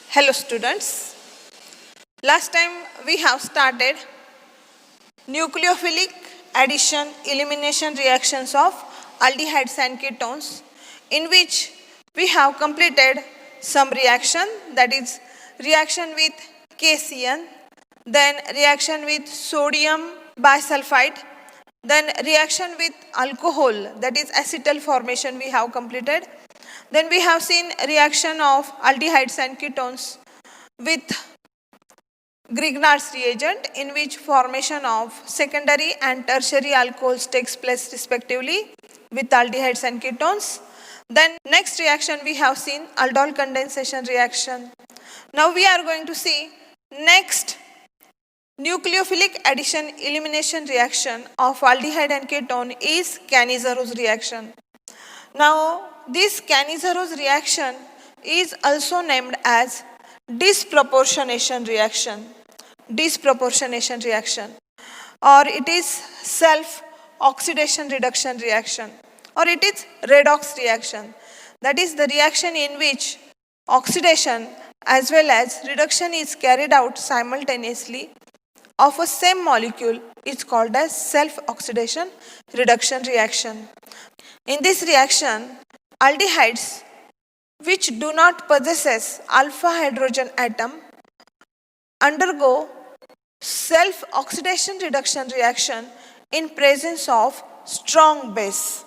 Hello students. Last time we have started nucleophilic addition elimination reactions of aldehydes and ketones, in which we have completed some reaction, that is reaction with KCN, then reaction with sodium bisulfite, then reaction with alcohol, that is acetal formation we have completed. Then we have seen reaction of aldehydes and ketones with Grignard's reagent, in which formation of secondary and tertiary alcohols takes place respectively with aldehydes and ketones. Then next reaction we have seen aldol condensation reaction. Now we are going to see next nucleophilic addition elimination reaction of aldehyde and ketone is Cannizzaro reaction. Now this Cannizzaro reaction is also named as disproportionation reaction. Disproportionation reaction, or it is self oxidation reduction reaction, or it is redox reaction. That is the reaction in which oxidation as well as reduction is carried out simultaneously of a same molecule is called as self oxidation reduction reaction. In this reaction, aldehydes which do not possess alpha hydrogen atom undergo self oxidation reduction reaction in presence of strong base.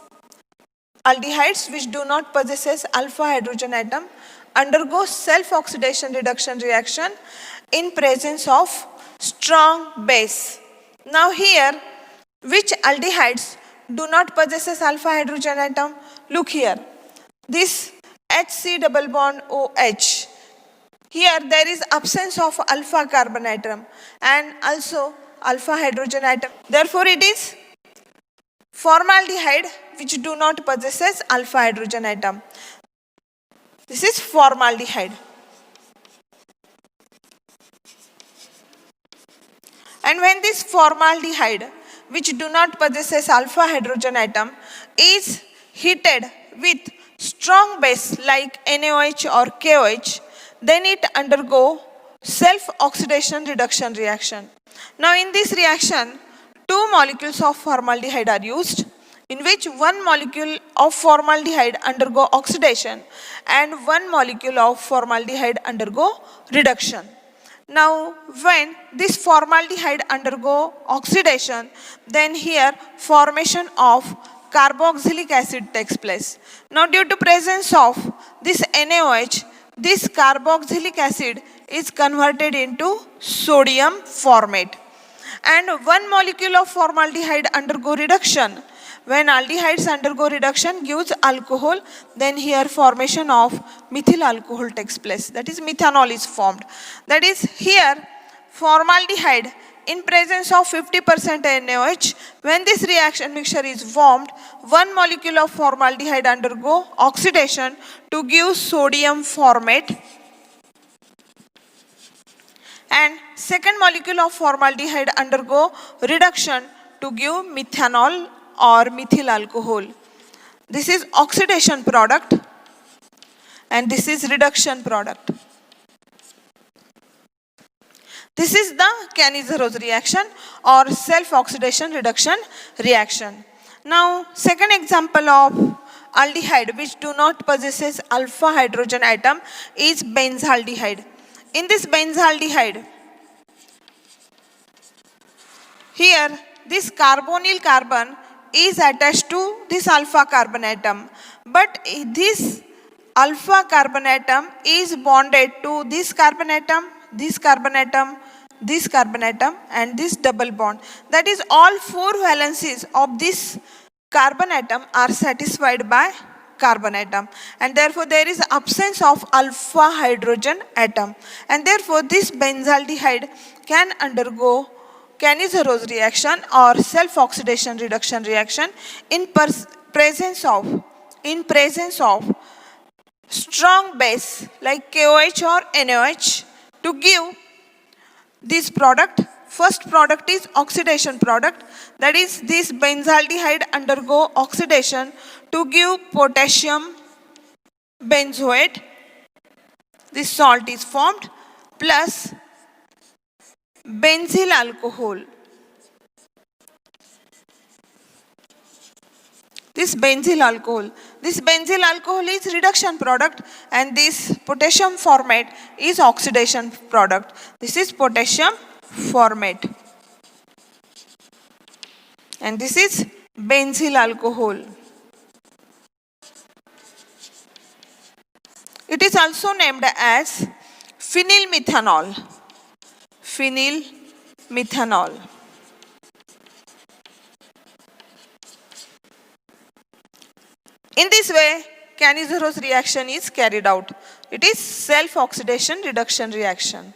Aldehydes which do not possess alpha hydrogen atom undergo self oxidation reduction reaction in presence of strong base. Now here, which aldehydes do not possess alpha hydrogen atom? Look here, this HC double bond OH. Here there is absence of alpha carbon atom and also alpha hydrogen atom. Therefore it is formaldehyde which do not possess alpha hydrogen atom. This is formaldehyde. And when this formaldehyde which do not possess alpha hydrogen atom is heated with strong base like NaOH or KOH, then it undergo self-oxidation reduction reaction. Now in this reaction, two molecules of formaldehyde are used, in which one molecule of formaldehyde undergo oxidation and one molecule of formaldehyde undergo reduction. Now when this formaldehyde undergo oxidation, then here formation of carboxylic acid takes place. Now due to presence of this NaOH, this carboxylic acid is converted into sodium formate, and one molecule of formaldehyde undergo reduction. When aldehydes undergo reduction gives alcohol, then here formation of methyl alcohol takes place, that is methanol is formed. That is here formaldehyde in presence of 50% NaOH, when this reaction mixture is formed, one molecule of formaldehyde undergo oxidation to give sodium formate, and second molecule of formaldehyde undergo reduction to give methanol or methyl alcohol. This is oxidation product and this is reduction product. This is the Cannizzaro reaction or self-oxidation reduction reaction. Now, second example of aldehyde which do not possess alpha hydrogen atom is benzaldehyde. In this benzaldehyde, here this carbonyl carbon is attached to this alpha carbon atom, but this alpha carbon atom is bonded to this carbon atom, this carbon atom, this carbon atom and this double bond. That is all four valencies of this carbon atom are satisfied by carbon atom, and therefore there is absence of alpha hydrogen atom, and therefore this benzaldehyde can undergo Cannizzaro reaction or self-oxidation reduction reaction in presence of strong base like KOH or NaOH to give this product. First product is oxidation product, that is this benzaldehyde undergo oxidation to give potassium benzoate, this salt is formed plus benzyl alcohol. This benzyl alcohol is reduction product, and this potassium formate is oxidation product. This is potassium formate, and this is benzyl alcohol. It is also named as phenylmethanol. Phenylmethanol. In this way, Cannizzaro reaction is carried out. It is self-oxidation reduction reaction.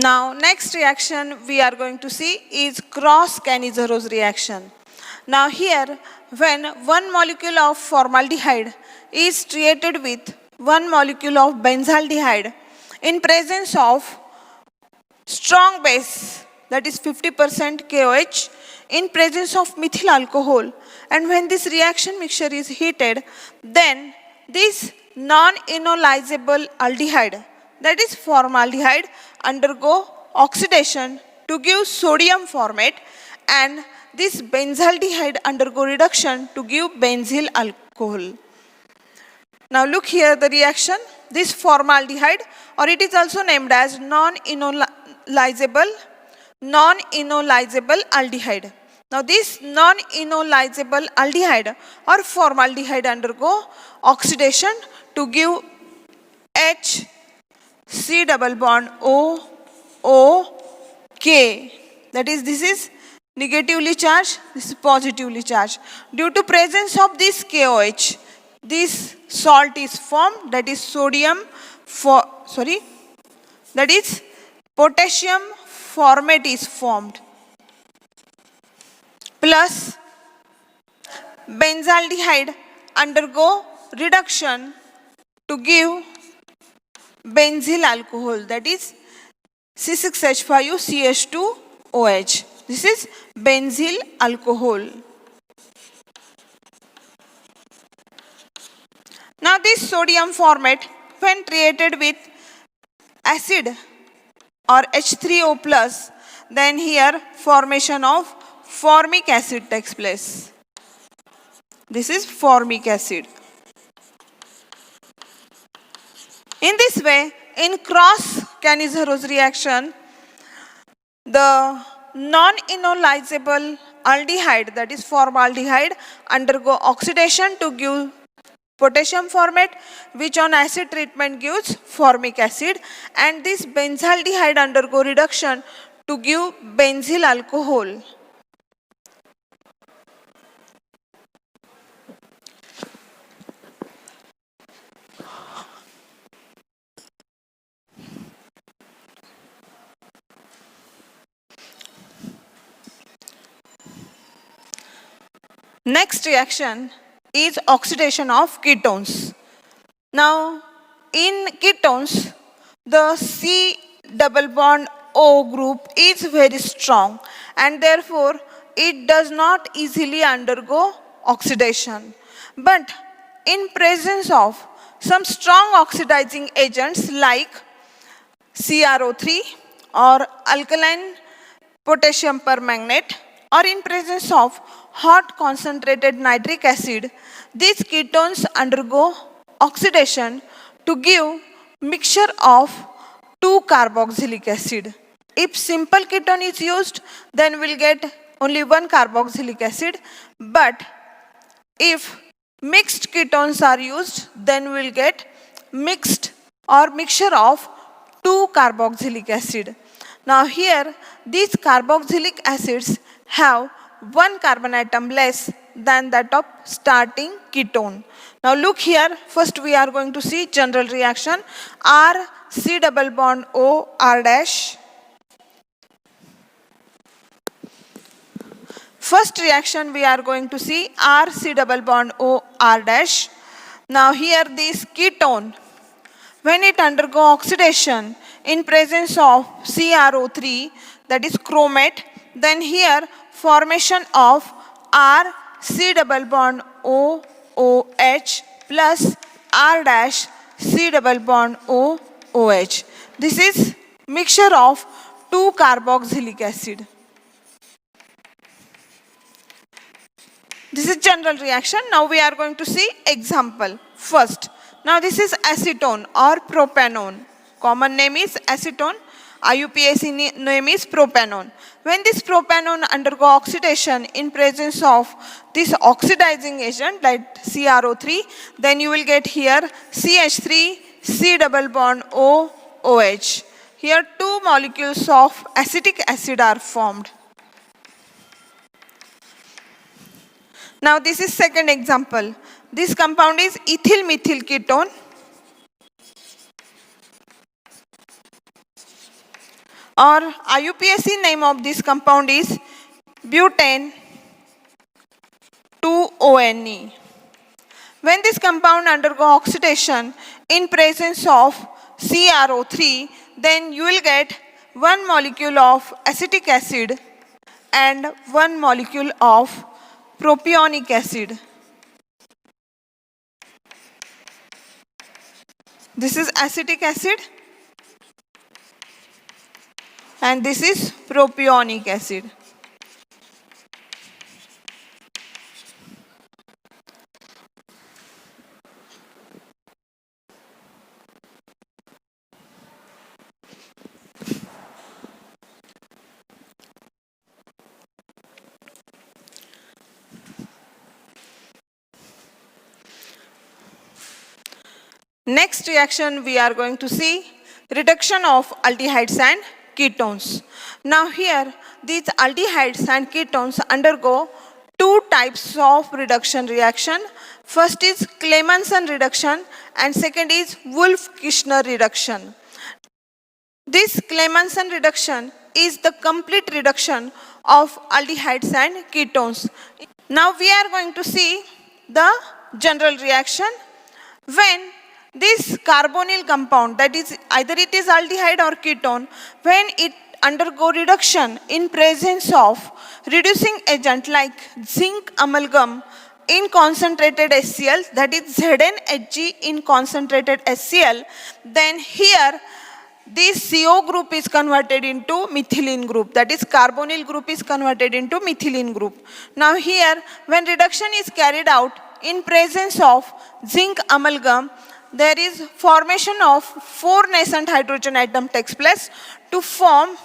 Now, next reaction we are going to see is cross-Cannizzaro reaction. Now here, when one molecule of formaldehyde is treated with one molecule of benzaldehyde in presence of strong base, that is 50% KOH, in presence of methyl alcohol, and when this reaction mixture is heated, then this non-enolizable aldehyde, that is formaldehyde, undergo oxidation to give sodium formate, and this benzaldehyde undergo reduction to give benzyl alcohol. Now look here the reaction. This formaldehyde, or it is also named as non-enolizable aldehyde. Now this non-enolizable aldehyde or formaldehyde undergo oxidation to give H C double bond O K. That is, this is negatively charged, this is positively charged. Due to presence of this KOH, this salt is formed, that is potassium formate is formed, plus benzaldehyde undergo reduction to give benzyl alcohol, that is C6H5CH2OH. This is benzyl alcohol. Now this sodium formate, when treated with acid or H3O plus, then here formation of formic acid takes place. This is formic acid. In this way, in cross-Cannizzaro reaction, the non-enolizable aldehyde, that is formaldehyde, undergo oxidation to give potassium formate, which on acid treatment gives formic acid, and this benzaldehyde undergo reduction to give benzyl alcohol. Next reaction is oxidation of ketones. Now, in ketones, the C double bond O group is very strong, and therefore it does not easily undergo oxidation. But in presence of some strong oxidizing agents like CrO3 or alkaline potassium permanganate, or in presence of hot concentrated nitric acid, these ketones undergo oxidation to give mixture of 2-carboxylic acid. If simple ketone is used, then we'll get only 1-carboxylic acid, but if mixed ketones are used, then we'll get mixed or mixture of 2-carboxylic acid. Now here, these carboxylic acids have 1 carbon atom less than that of starting ketone. Now look here, first we are going to see general reaction. R C double bond O R dash. First reaction we are going to see R C double bond O R dash. Now here this ketone, when it undergo oxidation in presence of CrO3, that is chromate, then here formation of R C double bond O OH plus R dash C double bond O OH. This is mixture of 2 carboxylic acid. This is general reaction. Now we are going to see example. First, now this is acetone or propanone. Common name is acetone. IUPAC name is propanone. When this propanone undergo oxidation in presence of this oxidizing agent like CrO3, then you will get here CH3 C double bond O OH. Here 2 molecules of acetic acid are formed. Now this is second example. This compound is ethyl methyl ketone. Or IUPAC name of this compound is butane 2-ONE. When this compound undergo oxidation in presence of CrO3, then you will get 1 molecule of acetic acid and 1 molecule of propionic acid. This is acetic acid and this is propionic acid. Next reaction we are going to see reduction of aldehydes and ketones. Now here these aldehydes and ketones undergo 2 types of reduction reaction. First is Clemmensen reduction and second is Wolff-Kishner reduction. This Clemmensen reduction is the complete reduction of aldehydes and ketones. Now we are going to see the general reaction when this carbonyl compound, that is either it is aldehyde or ketone, when it undergo reduction in presence of reducing agent like zinc amalgam in concentrated HCl, that is ZnHg in concentrated HCl, then here this CO group is converted into methylene group, that is carbonyl group is converted into methylene group. Now here when reduction is carried out in presence of zinc amalgam, there is formation of 4 nascent hydrogen atom takes place to form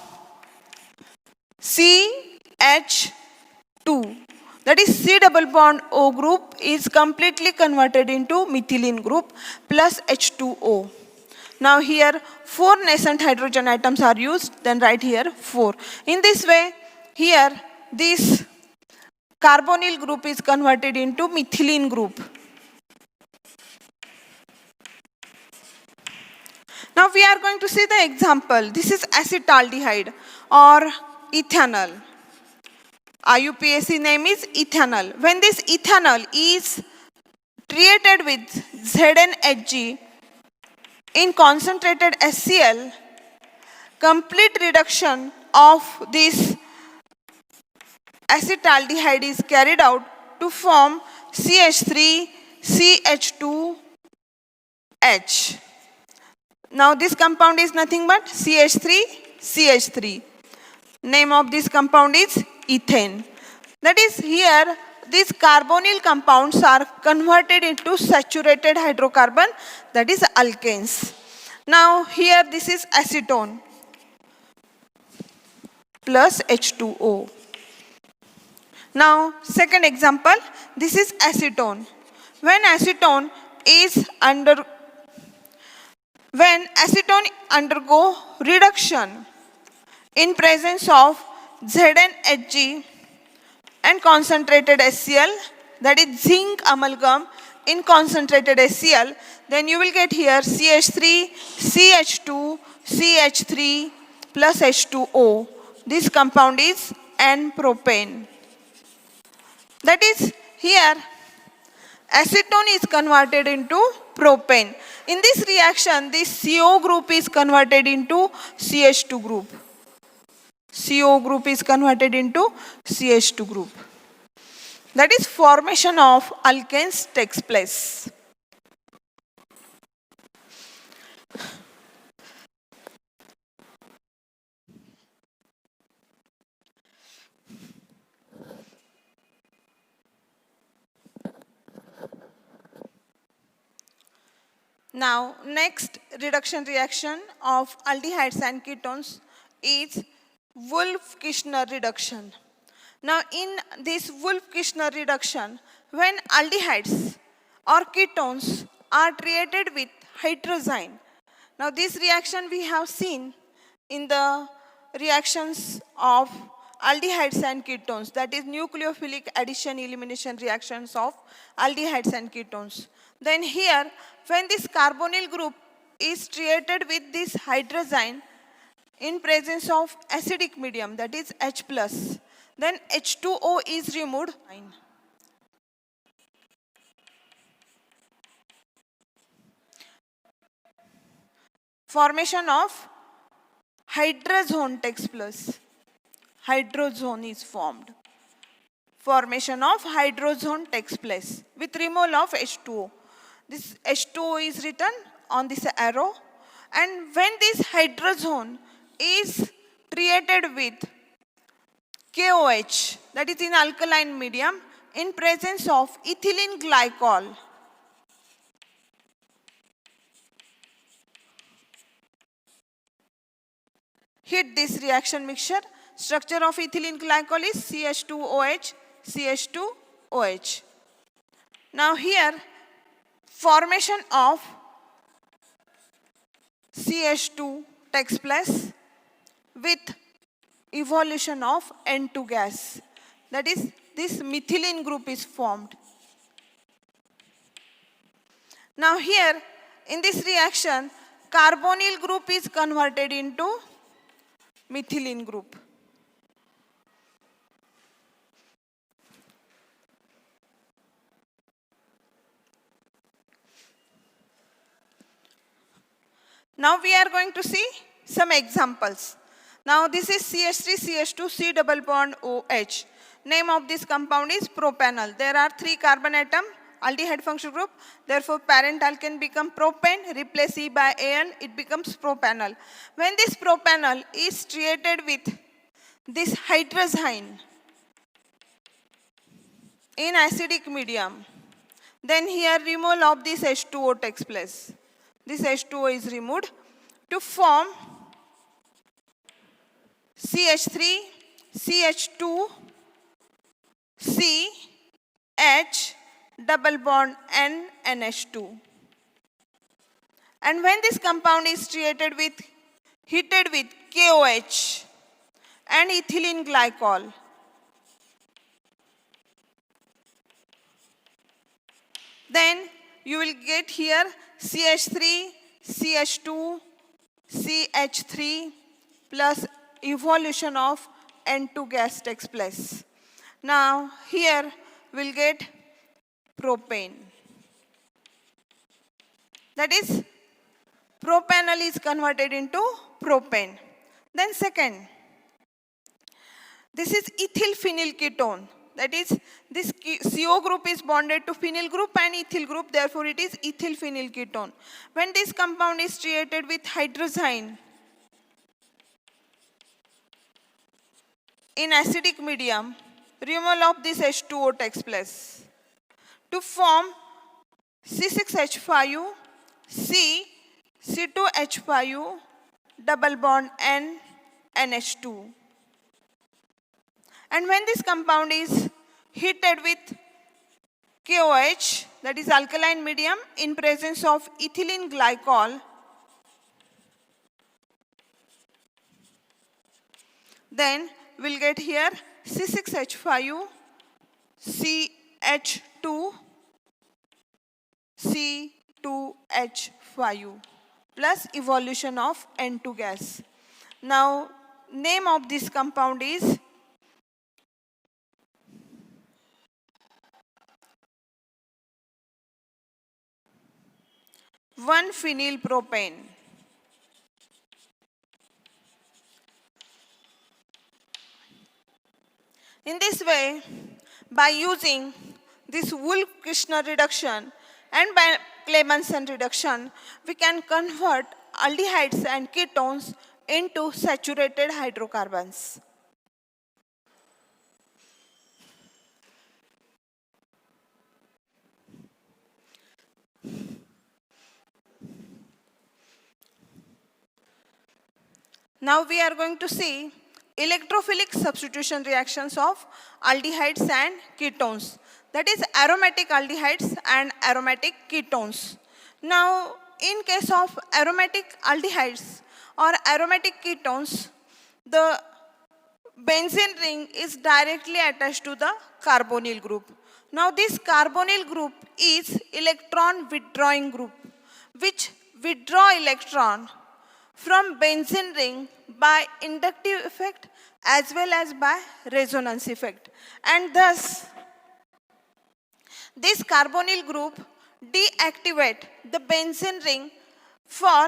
CH2. That is C double bond O group is completely converted into methylene group plus H2O. Now here 4 nascent hydrogen atoms are used, then write here 4. In this way, here this carbonyl group is converted into methylene group. Now we are going to see the example. This is acetaldehyde or ethanol. IUPAC name is ethanol. When this ethanol is treated with ZnHg in concentrated HCl, complete reduction of this acetaldehyde is carried out to form CH3 CH2H. Now this compound is nothing but CH3. Name of this compound is ethane. That is here these carbonyl compounds are converted into saturated hydrocarbon, that is alkanes. Now here this is acetone plus H2O. Now second example, this is acetone. When acetone undergo reduction in presence of ZnHg and concentrated HCl, that is zinc amalgam in concentrated HCl, then you will get here CH3, CH2, CH3 plus H2O. This compound is N-propane. That is, here acetone is converted into propane. In this reaction, this CO group is converted into CH2 group. CO group is converted into CH2 group. That is, formation of alkanes takes place. Now, next reduction reaction of aldehydes and ketones is Wolff-Kishner reduction. Now, in this Wolff-Kishner reduction, when aldehydes or ketones are treated with hydrazine. Now, this reaction we have seen in the reactions of aldehydes and ketones, that is nucleophilic addition elimination reactions of aldehydes and ketones. Then here, when this carbonyl group is treated with this hydrazine in presence of acidic medium, that is H+, then H2O is removed. Formation of hydrazone takes place. Hydrazone is formed. Formation of hydrazone takes place with removal of H2O. This H2O is written on this arrow, and when this hydrazone is treated with KOH, that is in alkaline medium, in presence of ethylene glycol, hit this reaction mixture. Structure of ethylene glycol is CH2OH, CH2OH. Now here, formation of CH2 takes place with evolution of N2 gas. That is, this methylene group is formed. Now here, in this reaction, carbonyl group is converted into methylene group. Now we are going to see some examples. Now this is CH3CH2 C double bond OH. Name of this compound is propanol. There are 3 carbon atom, aldehyde functional group. Therefore, parent alkane become propane, replace E by Al, it becomes propanol. When this propanol is treated with this hydrazine in acidic medium, then here removal of this H2O takes place. This H2O is removed to form CH3, CH2, C, H, double bond N, NH2. And when this compound is treated with, heated with KOH and ethylene glycol, then you will get here CH3, CH2, CH3 plus evolution of N2 gas takes place. Now here we'll get propane. That is, propanol is converted into propane. Then second, this is ethyl phenyl ketone. That is, this CO group is bonded to phenyl group and ethyl group, therefore it is ethyl phenyl ketone. When this compound is treated with hydrazine in acidic medium, removal of this H2O takes place to form C6H5, C, C2H5, double bond N, NH2. And when this compound is heated with KOH, that is alkaline medium, in presence of ethylene glycol, then we'll get here C6H5, CH2, C2H5 plus evolution of N2 gas. Now, name of this compound is 1-phenyl propane. In this way, by using this Wolff-Kishner reduction and by Clemmensen reduction, we can convert aldehydes and ketones into saturated hydrocarbons. Now we are going to see electrophilic substitution reactions of aldehydes and ketones. That is aromatic aldehydes and aromatic ketones. Now in case of aromatic aldehydes or aromatic ketones, the benzene ring is directly attached to the carbonyl group. Now this carbonyl group is electron withdrawing group, which withdraw electron from benzene ring by inductive effect as well as by resonance effect. And thus, this carbonyl group deactivate the benzene ring for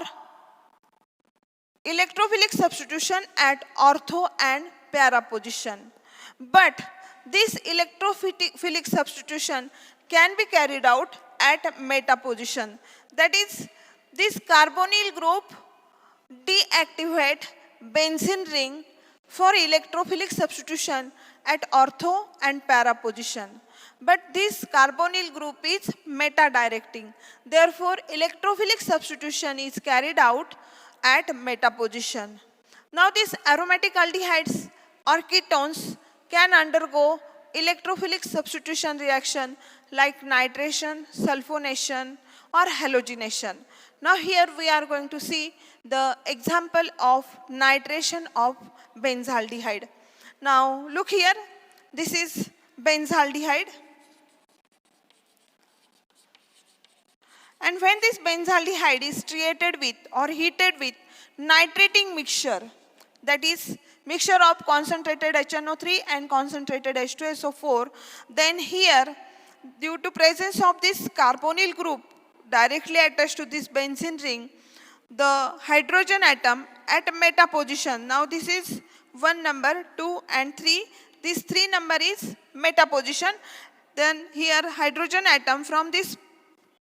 electrophilic substitution at ortho and para position. But this electrophilic substitution can be carried out at meta position. That is, this carbonyl group deactivate benzene ring for electrophilic substitution at ortho and para position. But this carbonyl group is meta-directing. Therefore, electrophilic substitution is carried out at meta position. Now, these aromatic aldehydes or ketones can undergo electrophilic substitution reaction like nitration, sulfonation or halogenation. Now here we are going to see the example of nitration of benzaldehyde. Now look here, this is benzaldehyde. And when this benzaldehyde is treated with or heated with nitrating mixture, that is mixture of concentrated HNO3 and concentrated H2SO4, then here due to presence of this carbonyl group directly attached to this benzene ring, the hydrogen atom at meta position, now this is 1 number, 2 and 3, this 3 number is meta position, then here hydrogen atom from this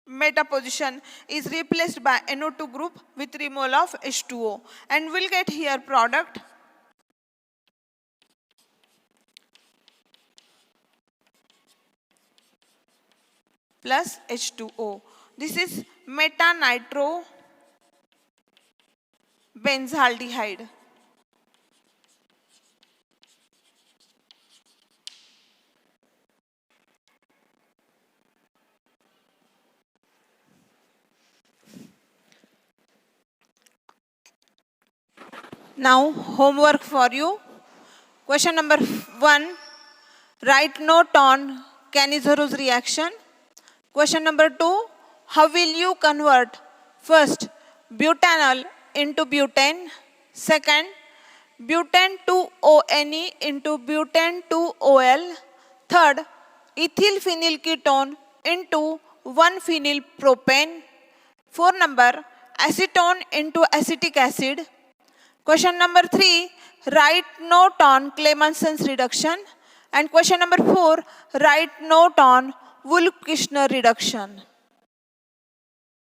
meta position is replaced by NO2 group with 3 mole of H2O, and we'll get here product plus H2O. This is meta-nitro benzaldehyde. Now homework for you. Question number 1, write note on Cannizaro's reaction. Question number 2, how will you convert first butanol into butane, second butane 2-ONe into butane 2-OL, third ethyl phenyl ketone into 1-phenyl propane, 4 number acetone into acetic acid. Question number 3, write note on Clemmensen's reduction. And question number 4, write note on Wolff-Kishner reduction.